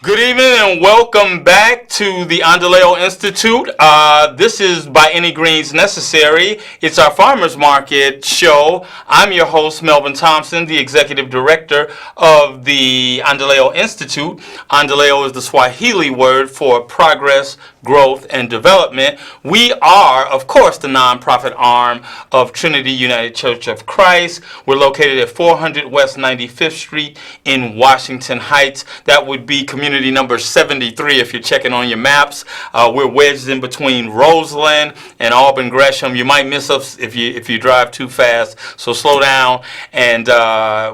Good evening and welcome back to the Endeleo Institute. This is By Any Greens Necessary. It's our farmers market show. I'm your host, Melvin Thompson, the executive director of the Endeleo Institute. Endeleo is the Swahili word for progress, growth, and development. We are, of course, the nonprofit arm of Trinity United Church of Christ. We're located at 400 West 95th Street in Washington Heights. That would be community number 73 if you're checking on your maps. We're wedged in between Roseland and Auburn Gresham. You might miss us if you drive too fast, so slow down. And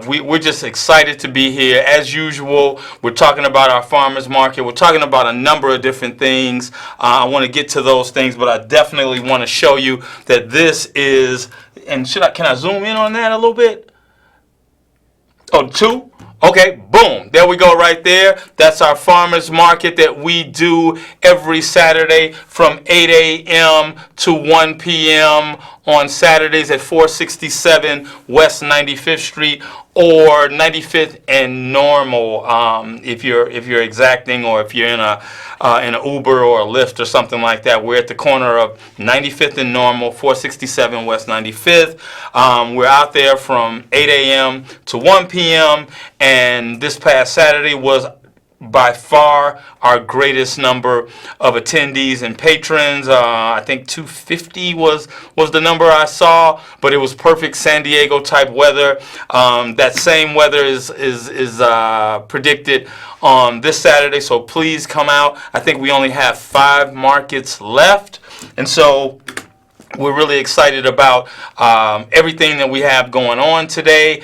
we're just excited to be here. As usual, we're talking about our farmers market. We're talking about a number of different things. I want to get to those things, but I definitely want to show you that this is, and can I zoom in on that a little bit? Oh, two? Okay, boom. There we go right there. That's our farmers market that we do every Saturday from 8 a.m. to 1 p.m. on Saturdays at 467 West 95th Street or 95th and Normal if you're exacting, or if you're in an Uber or a Lyft or something like that. We're at the corner of 95th and Normal, 467 West 95th. We're out there from 8 a.m. to 1 p.m. and this past Saturday was by far our greatest number of attendees and patrons. I think 250 was the number I saw, but it was perfect San Diego type weather. That same weather is predicted on this Saturday, so please come out. I think we only have 5 markets left, and so we're really excited about everything that we have going on today.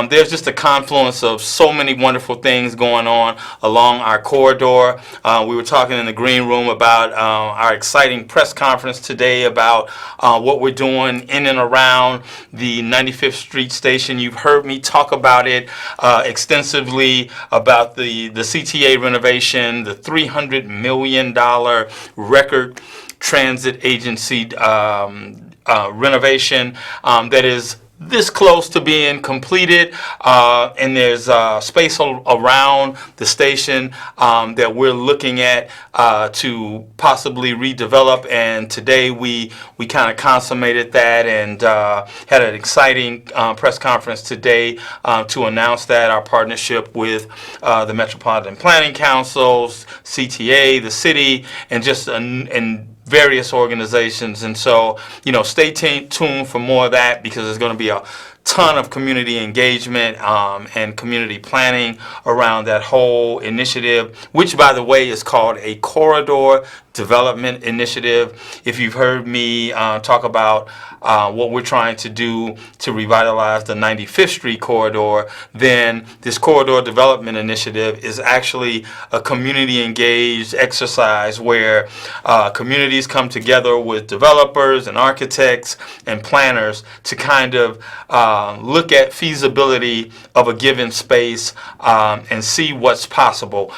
There's just a confluence of so many wonderful things going on along our corridor. We were talking in the green room about our exciting press conference today about what we're doing in and around the 95th Street station. You've heard me talk about it extensively, about the CTA renovation, the $300 million record transit agency renovation that is this close to being completed, and there's space around the station that we're looking at to possibly redevelop, and today we kind of consummated that and had an exciting press conference today to announce that our partnership with the Metropolitan Planning Council, CTA, the city, and just and various organizations. And so, stay tuned for more of that, because there's going to be a ton of community engagement and community planning around that whole initiative, which, by the way, is called a corridor development initiative. If you've heard me talk about what we're trying to do to revitalize the 95th Street corridor, then this corridor development initiative is actually a community engaged exercise where communities come together with developers and architects and planners to kind of look at feasibility of a given space and see what's possible.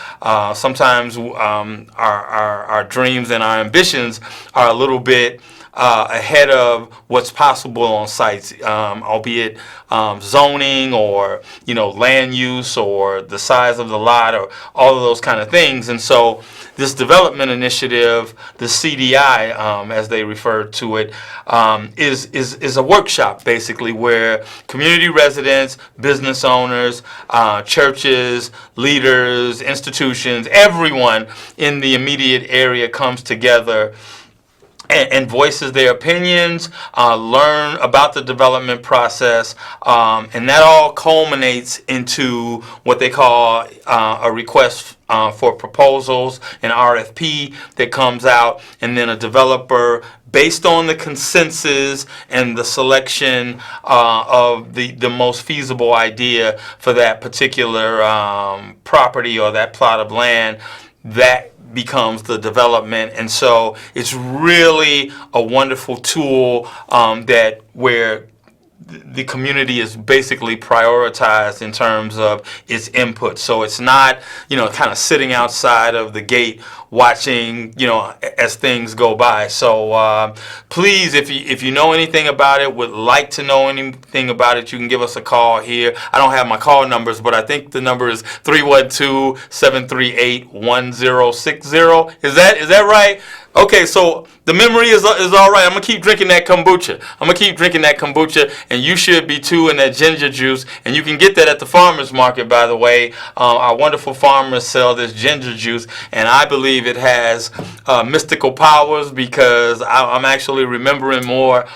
Sometimes our dreams and our ambitions are a little bit ahead of what's possible on sites, albeit zoning or land use or the size of the lot or all of those kind of things. And so this development initiative, the CDI as they refer to it, is a workshop basically where community residents, business owners, churches, leaders, institutions, everyone in the immediate area comes together and voices their opinions, learn about the development process, and that all culminates into what they call a request for proposals, an RFP that comes out, and then a developer, based on the consensus and the selection of the most feasible idea for that particular property or that plot of land, that becomes the development. And so it's really a wonderful tool that where the community is basically prioritized in terms of its input. So it's not, kind of sitting outside of the gate watching, as things go by. So please, if you know anything about it, would like to know anything about it, you can give us a call here. I don't have my call numbers, but I think the number is 312-738-1060. Is that right? Okay, so the memory is all right. I'm going to keep drinking that kombucha. And you should be too, in that ginger juice. And you can get that at the farmer's market, by the way. Our wonderful farmers sell this ginger juice, and I believe it has mystical powers, because I'm actually remembering more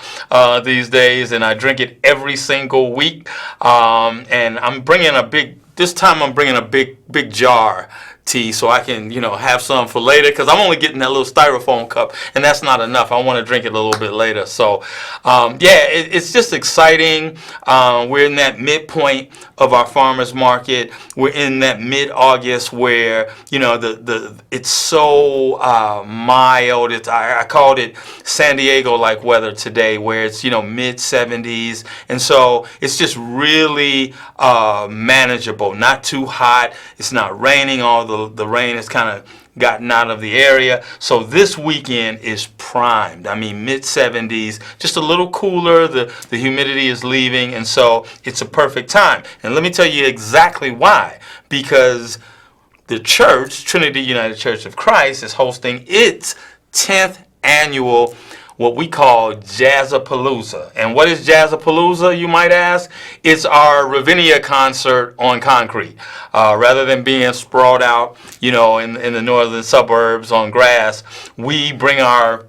these days, and I drink it every single week. And this time I'm bringing a big jar tea, so I can have some for later, because I'm only getting that little styrofoam cup, and that's not enough. I want to drink it a little bit later. So it's just exciting. We're in that midpoint of our farmers market. We're in that mid-August where it's so mild. I called it San Diego like weather today, where it's mid 70s, and so it's just really manageable. Not too hot. It's not raining. All the rain has kind of gotten out of the area. So this weekend is primed. I mean, mid 70s, just a little cooler. The humidity is leaving, and so it's a perfect time. And let me tell you exactly why. Because the church, Trinity United Church of Christ, is hosting its 10th annual, what we call Jazzapalooza. And what is Jazzapalooza, you might ask? It's our Ravinia concert on concrete. Rather than being sprawled out, in the northern suburbs on grass, we bring our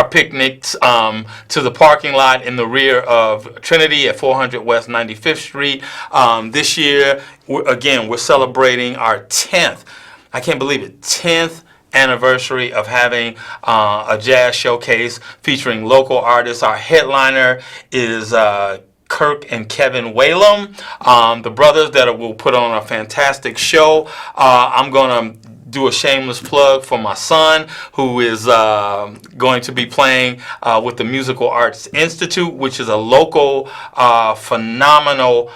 picnics to the parking lot in the rear of Trinity at 400 West 95th Street. This year, we're celebrating our 10th, I can't believe it, 10th anniversary of having a jazz showcase featuring local artists. Our headliner is Kirk and Kevin Whalum, the brothers that will put on a fantastic show. I'm going to do a shameless plug for my son, who is going to be playing with the Musical Arts Institute, which is a local phenomenal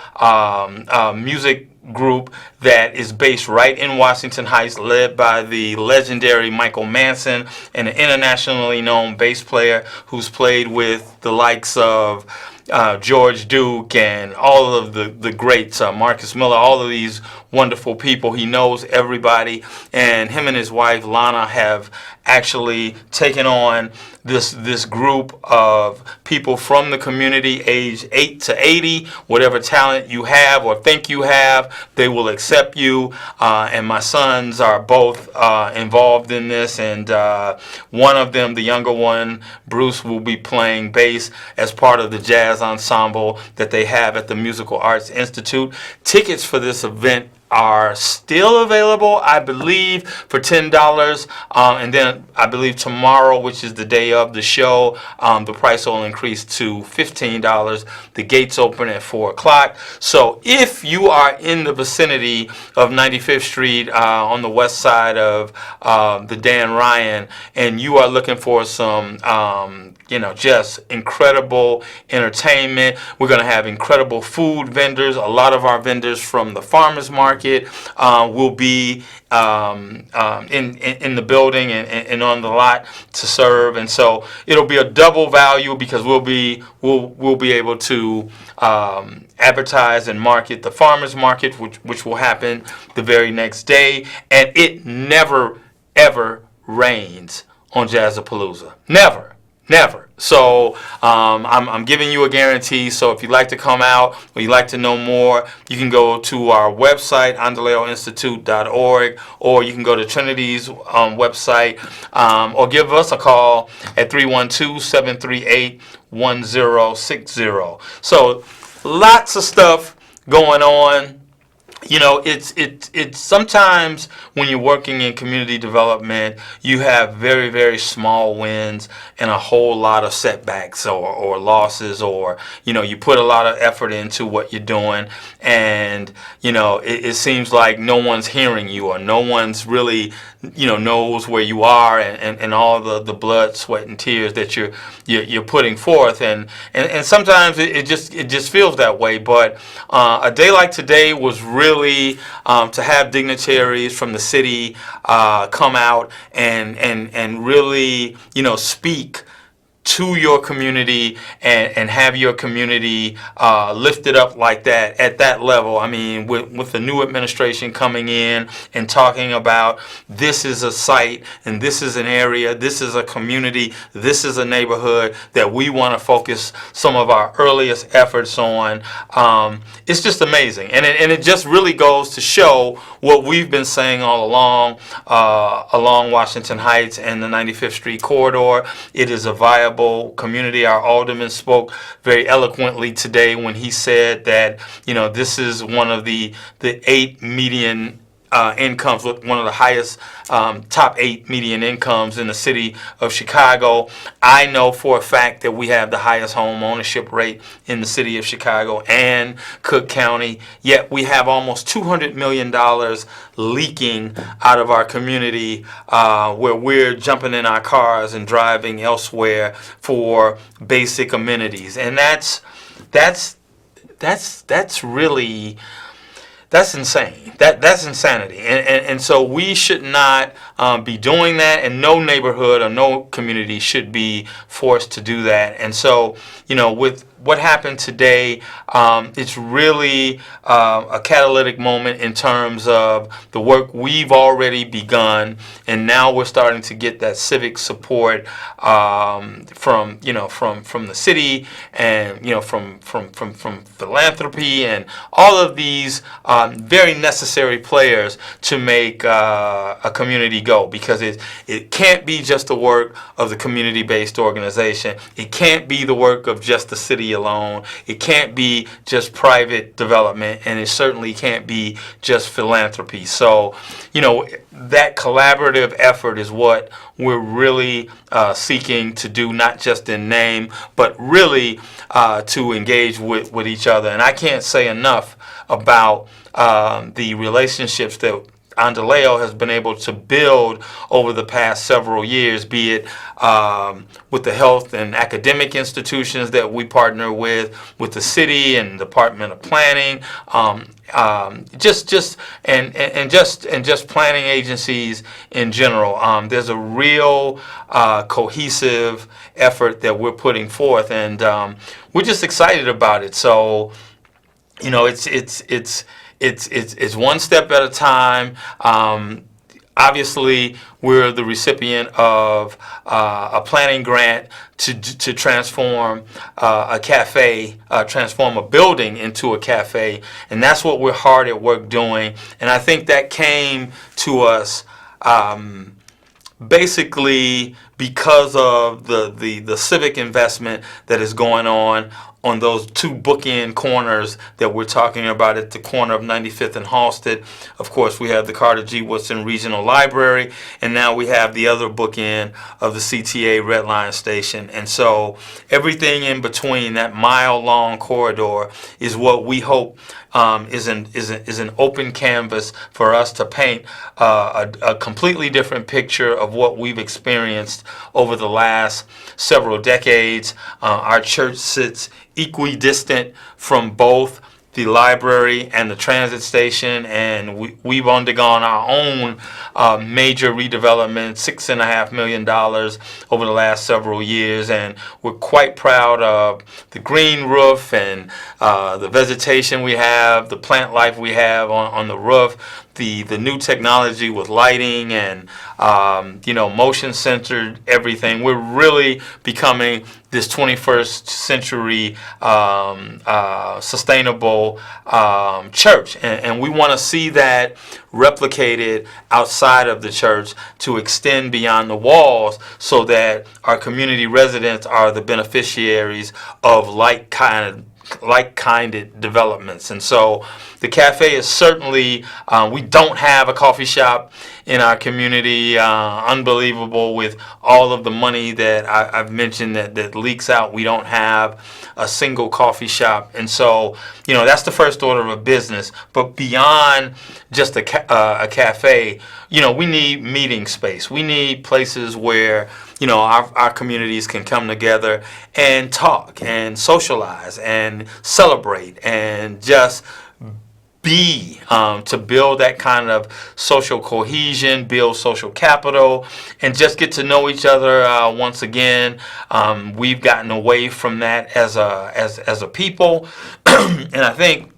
music group that is based right in Washington Heights, led by the legendary Michael Manson, and an internationally known bass player who's played with the likes of George Duke and all of the greats, Marcus Miller, all of these wonderful people. He knows everybody, and him and his wife Lana have actually taken on this group of people from the community, age 8 to 80. Whatever talent you have or think you have, they will accept you. And my sons are both involved in this, and one of them, the younger one, Bruce, will be playing bass as part of the jazz ensemble that they have at the Musical Arts Institute. Tickets for this event are still available, I believe, for $10. And then I believe tomorrow, which is the day of the show, the price will increase to $15. The gates open at 4 o'clock. So if you are in the vicinity of 95th Street on the west side of the Dan Ryan, and you are looking for some just incredible entertainment. We're going to have incredible food vendors. A lot of our vendors from the farmers market will be in the building and on the lot to serve, and so it'll be a double value, because we'll be able to advertise and market the farmers market, which will happen the very next day, and it never ever rains on Jazzapalooza. Never. So I'm giving you a guarantee. So if you'd like to come out or you'd like to know more, you can go to our website, endeleoinstitute.org, or you can go to Trinity's website, or give us a call at 312-738-1060. So lots of stuff going on. It's sometimes when you're working in community development, you have very, very small wins and a whole lot of setbacks or losses, or you put a lot of effort into what you're doing, and it seems like no one's hearing you, or no one's really knows where you are, and all the blood, sweat, and tears that you're putting forth, and sometimes it just feels that way. But a day like today was really really to have dignitaries from the city come out and really, speak to your community and have your community lifted up like that at that level. I mean, with the new administration coming in and talking about this is a site and this is an area, this is a community, this is a neighborhood that we want to focus some of our earliest efforts on. It's just amazing, and it just really goes to show what we've been saying all along Washington Heights and the 95th Street corridor. It is a viable community. Our alderman spoke very eloquently today when he said that this is one of the 8 median incomes, one of the highest top 8 median incomes in the city of Chicago. I know for a fact that we have the highest home ownership rate in the city of Chicago and Cook County, yet we have almost $200 million leaking out of our community where we're jumping in our cars and driving elsewhere for basic amenities. And that's really, that's insane. That's insanity. And so we should not be doing that, and no neighborhood or no community should be forced to do that. And so, with what happened today, it's really a catalytic moment in terms of the work we've already begun, and now we're starting to get that civic support from the city and from philanthropy and all of these very necessary players to make a community go, because it can't be just the work of the community-based organization. It can't be the work of just the city alone. It can't be just private development, and it certainly can't be just philanthropy. So, that collaborative effort is what we're really seeking to do, not just in name, but really to engage with each other. And I can't say enough about the relationships that Endeleo has been able to build over the past several years, be it with the health and academic institutions that we partner with the city and Department of Planning, just planning agencies in general. There's a real cohesive effort that we're putting forth, and we're just excited about it. So, it's one step at a time. Obviously, we're the recipient of a planning grant to transform a cafe, transform a building into a cafe, and that's what we're hard at work doing. And I think that came to us basically because of the civic investment that is going on those 2 bookend corners that we're talking about at the corner of 95th and Halsted. Of course, we have the Carter G. Woodson Regional Library, and now we have the other bookend of the CTA Red Line Station. And so everything in between that mile-long corridor is what we hope is an open canvas for us to paint a completely different picture of what we've experienced over the last several decades. Our church sits equidistant from both the library and the transit station, and we've undergone our own major redevelopment, $6.5 million over the last several years, and we're quite proud of the green roof and the vegetation we have, the plant life we have on the roof, the new technology with lighting and motion censored everything. We're really becoming this 21st century sustainable church, and we want to see that replicated outside of the church to extend beyond the walls, so that our community residents are the beneficiaries of like-kinded developments. And so the cafe is certainly, we don't have a coffee shop in our community. Unbelievable, with all of the money that I've mentioned that leaks out. We don't have a single coffee shop. And so, that's the first order of business. But beyond just a cafe, we need meeting space. We need places where our communities can come together and talk and socialize and celebrate and just be to build that kind of social cohesion, build social capital, and just get to know each other once again. We've gotten away from that as a people, and I think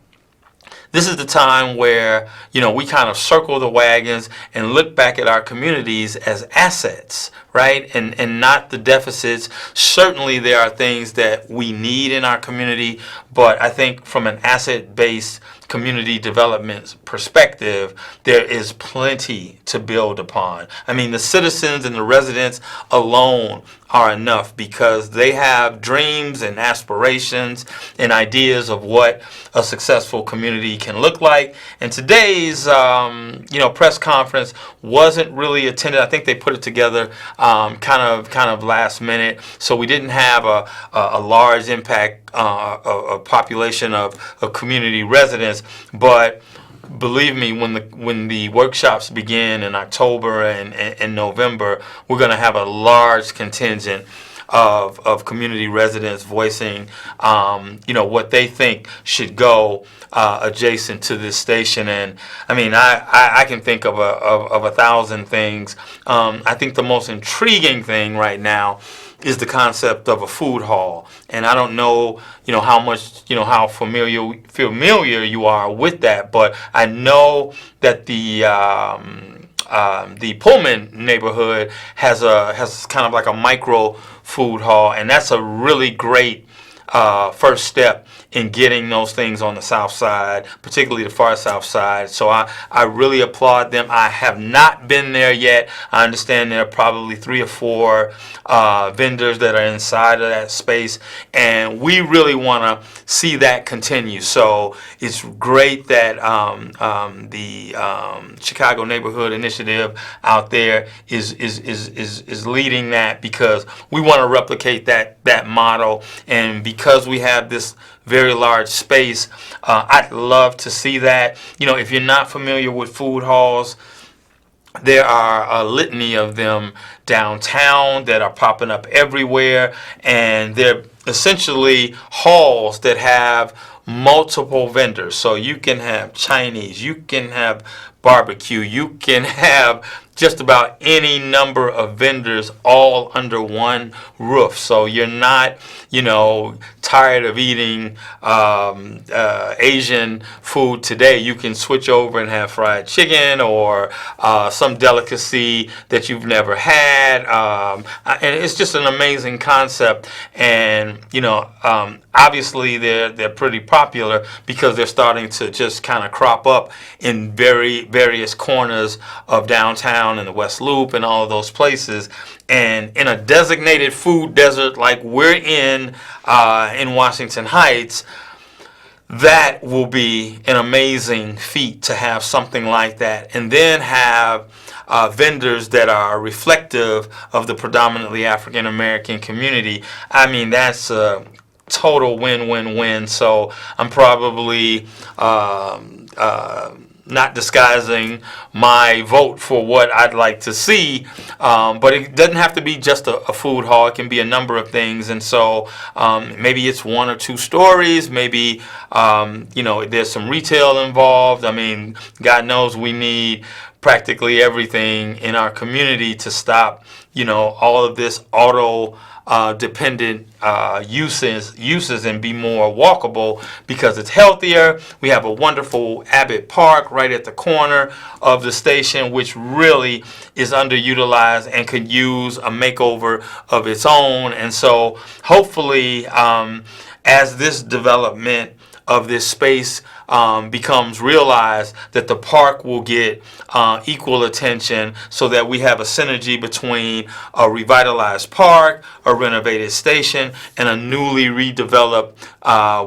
this is the time where, we kind of circle the wagons and look back at our communities as assets, right? And not the deficits. Certainly there are things that we need in our community, but I think from an asset-based community development perspective, there is plenty to build upon. I mean, the citizens and the residents alone are enough because they have dreams and aspirations and ideas of what a successful community can look like. And today's press conference wasn't really attended. I think they put it together kind of last minute, so we didn't have a large impact a population of community residents. But believe me, when the workshops begin in October and November, we're going to have a large contingent of community residents voicing what they think should go adjacent to this station. And I mean, I can think of a thousand things. I think the most intriguing thing right now is the concept of a food hall. And I don't know, how much, how familiar you are with that, but I know that the Pullman neighborhood has kind of like a micro food hall, and that's a really great first step in getting those things on the south side, particularly the far south side. So I really applaud them. I have not been there yet. I understand there are probably 3 or 4 vendors that are inside of that space, and we really want to see that continue. So it's great that the Chicago Neighborhood Initiative out there is leading that, because we want to replicate that model. And because we have this very large space, I'd love to see that. If you're not familiar with food halls, there are a litany of them downtown that are popping up everywhere, and they're essentially halls that have multiple vendors. So you can have Chinese, you can have barbecue, you can have just about any number of vendors all under one roof. So you're not, tired of eating Asian food today. You can switch over and have fried chicken or some delicacy that you've never had. And it's just an amazing concept. And, obviously they're pretty popular because they're starting to just kind of crop up in various corners of downtown and the West Loop and all of those places. And in a designated food desert like we're in Washington Heights, that will be an amazing feat to have something like that, and then have vendors that are reflective of the predominantly African American community. I mean, that's a total win-win-win. So I'm probably not disguising my vote for what I'd like to see, but it doesn't have to be just a food hall. It can be a number of things. And so maybe it's 1 or 2 stories, maybe there's some retail involved. I mean, God knows we need practically everything in our community to stop all of this auto dependent uses and be more walkable, because it's healthier. We have a wonderful Abbott Park right at the corner of the station, which really is underutilized and could use a makeover of its own. And so hopefully as this development of this space becomes realized, that the park will get equal attention, so that we have a synergy between a revitalized park, a renovated station, and a newly redeveloped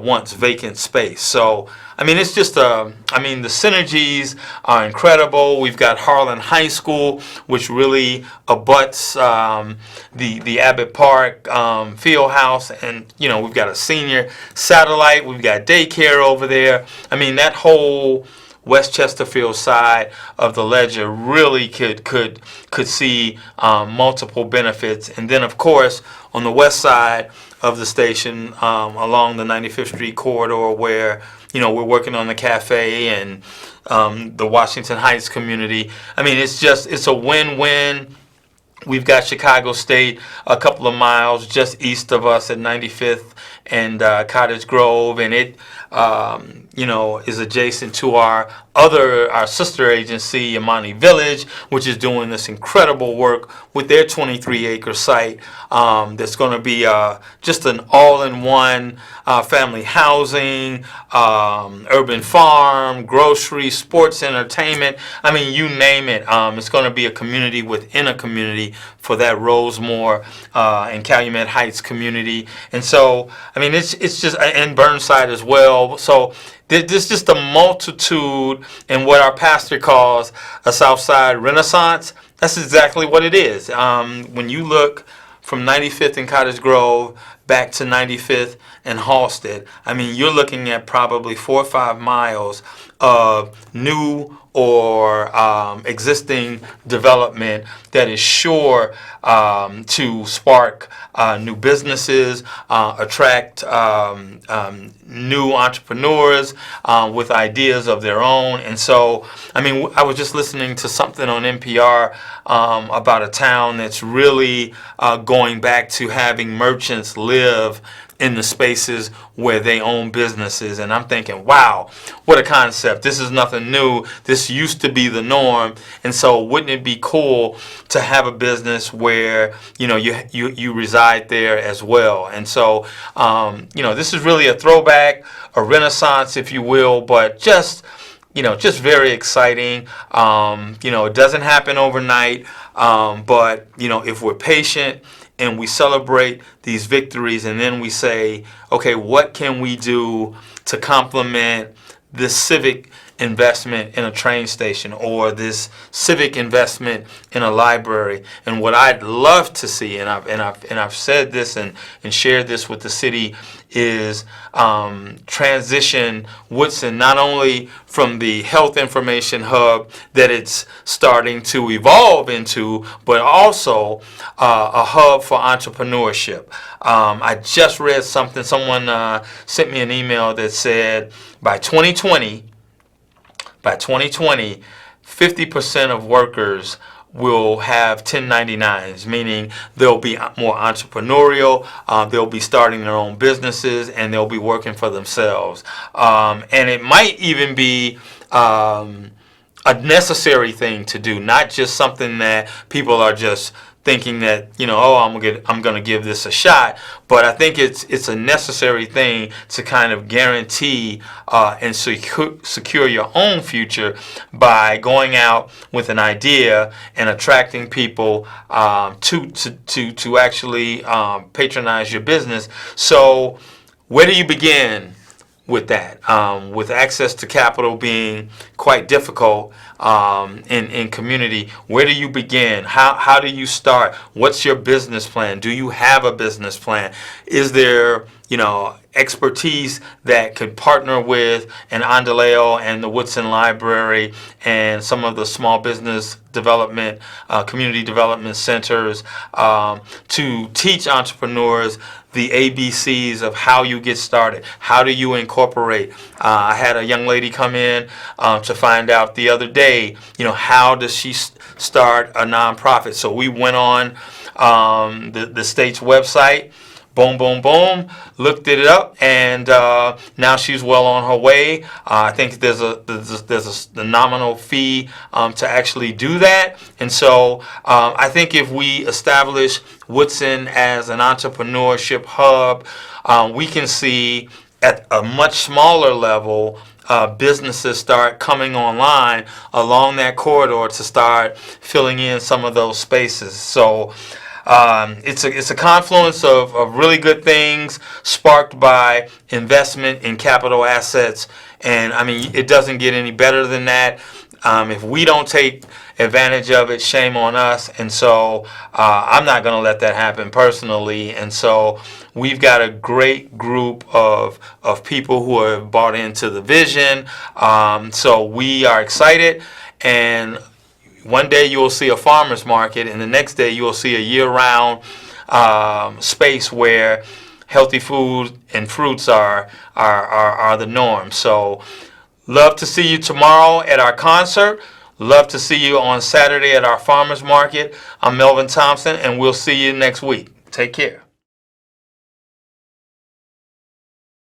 once vacant space. So I mean, it's just the synergies are incredible. We've got Harlan High School, which really abuts the Abbott Park field house, and we've got a senior satellite. We've got daycare over there. I mean, that whole West Chesterfield side of the ledger really could see multiple benefits. And then, of course, on the west side of the station, along the 95th Street corridor, where we're working on the cafe and the Washington Heights community. I mean, it's a win-win. We've got Chicago State a couple of miles just east of us at 95th and Cottage Grove, and it is adjacent to our sister agency, Imani Village, which is doing this incredible work with their 23-acre site. That's going to be just an all-in-one family housing, urban farm, grocery, sports, entertainment. I mean, you name it. It's going to be a community within a community for that Rosemore and Calumet Heights community. And so, I mean, it's just, and Burnside as well. So there's just a multitude in what our pastor calls a Southside Renaissance. That's exactly what it is. When you look from 95th and Cottage Grove back to 95th and Halsted, I mean, you're looking at probably 4 or 5 miles of new or existing development that is sure to spark new businesses, attract new entrepreneurs with ideas of their own. And so, I mean, I was just listening to something on NPR about a town that's really going back to having merchants live in the spaces where they own businesses. And I'm thinking, wow, what a concept. This is nothing new. This used to be the norm. And so wouldn't it be cool to have a business where, you reside there as well? And so, this is really a throwback, a renaissance, if you will, but just very exciting. It doesn't happen overnight, but, if we're patient and we celebrate these victories, and then we say, okay, what can we do to complement this civic investment in a train station or this civic investment in a library? And what I'd love to see, and I've said this and shared this with the city, is transition Woodson not only from the health information hub that it's starting to evolve into, but also a hub for entrepreneurship. I just read something, someone sent me an email that said by 2020, 50% of workers will have 1099s, meaning they'll be more entrepreneurial, they'll be starting their own businesses, and they'll be working for themselves. And it might even be a necessary thing to do, not just something that people are just thinking that, I'm going to give this a shot. But I think it's a necessary thing to kind of guarantee and secure your own future by going out with an idea and attracting people to actually patronize your business. So where do you begin with that? With access to capital being quite difficult in community, where do you begin? How do you start? What's your business plan? Do you have a business plan? Is there expertise that could partner with an Endeleo and the Woodson Library and some of the small business development, community development centers to teach entrepreneurs the ABCs of how you get started? How do you incorporate? I had a young lady come in to find out the other day, how does she start a nonprofit? So we went on the state's website, boom, boom, boom, looked it up, and now she's well on her way. I think there's a nominal fee to actually do that. And so I think if we establish Woodson as an entrepreneurship hub, we can see at a much smaller level businesses start coming online along that corridor to start filling in some of those spaces. So it's a confluence of really good things sparked by investment in capital assets. And I mean, it doesn't get any better than that. If we don't take advantage of it, shame on us. And so I'm not going to let that happen personally. And so We've got a great group of people who have bought into the vision. So we are excited, and one day you will see a farmer's market, and the next day you will see a year-round space where healthy food and fruits are the norm. So love to see you tomorrow at our concert. Love to see you on Saturday at our farmer's market. I'm Melvin Thompson, and we'll see you next week. Take care.